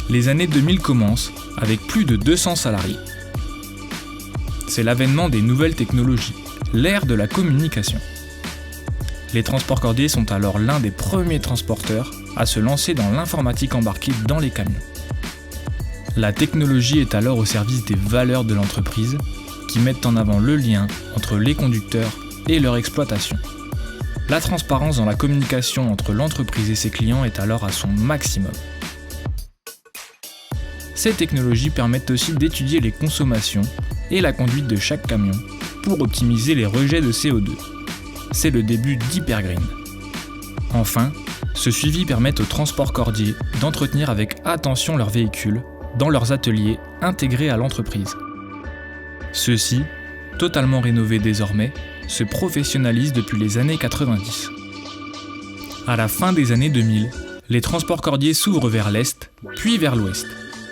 les années 2000 commencent avec plus de 200 salariés. C'est l'avènement des nouvelles technologies, l'ère de la communication. Les transports cordiers sont alors l'un des premiers transporteurs à se lancer dans l'informatique embarquée dans les camions. La technologie est alors au service des valeurs de l'entreprise qui mettent en avant le lien entre les conducteurs et leur exploitation. La transparence dans la communication entre l'entreprise et ses clients est alors à son maximum. Ces technologies permettent aussi d'étudier les consommations et la conduite de chaque camion pour optimiser les rejets de CO2. C'est le début d'Hypergreen. Enfin, ce suivi permet aux transports cordiers d'entretenir avec attention leurs véhicules dans leurs ateliers intégrés à l'entreprise. Ceux-ci, totalement rénovés désormais, se professionnalisent depuis les années 90. À la fin des années 2000, les transports cordiers s'ouvrent vers l'Est, puis vers l'Ouest.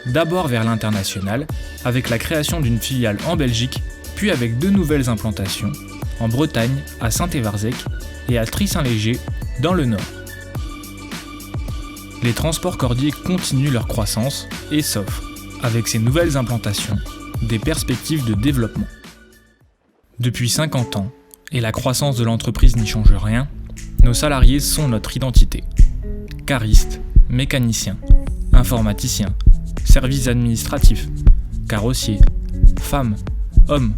D'abord vers l'international, avec la création d'une filiale en Belgique, puis avec 2 nouvelles implantations, en Bretagne, à Saint-Évarzec, et à Try-Saint-Léger, dans le Nord. Les transports cordiers continuent leur croissance et s'offrent, avec ces nouvelles implantations, des perspectives de développement. Depuis 50 ans, et la croissance de l'entreprise n'y change rien, nos salariés sont notre identité. Caristes, mécaniciens, informaticiens, services administratifs, carrossiers, femmes, hommes,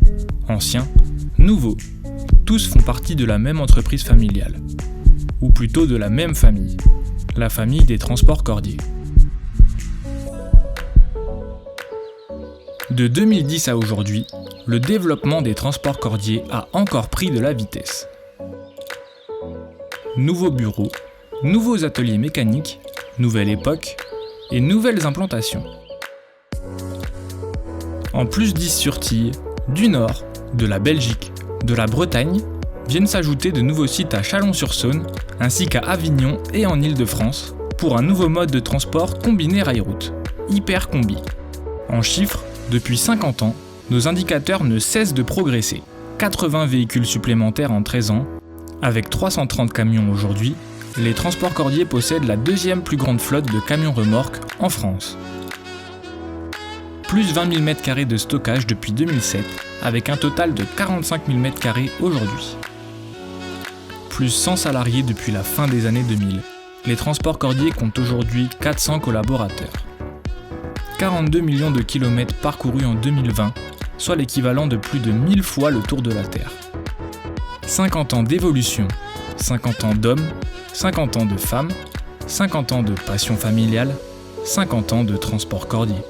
anciens, nouveaux, tous font partie de la même entreprise familiale, ou plutôt de la même famille, la famille des transports cordiers. De 2010 à aujourd'hui, le développement des transports cordiers a encore pris de la vitesse. Nouveaux bureaux, nouveaux ateliers mécaniques, nouvelle époque et nouvelles implantations. En plus d'Is sur Tille, du Nord, de la Belgique, de la Bretagne, viennent s'ajouter de nouveaux sites à Chalon-sur-Saône ainsi qu'à Avignon et en Île-de-France pour un nouveau mode de transport combiné rail-route, Hypercombi. En chiffres, depuis 50 ans, nos indicateurs ne cessent de progresser. 80 véhicules supplémentaires en 13 ans, avec 330 camions aujourd'hui, les transports cordiers possèdent la 2e plus grande flotte de camions remorques en France. Plus 20 000 m² de stockage depuis 2007, avec un total de 45 000 m² aujourd'hui. Plus 100 salariés depuis la fin des années 2000, les transports cordiers comptent aujourd'hui 400 collaborateurs. 42 millions de kilomètres parcourus en 2020, soit l'équivalent de plus de 1000 fois le tour de la Terre. 50 ans d'évolution, 50 ans d'hommes, 50 ans de femmes, 50 ans de passion familiale, 50 ans de transport cordier.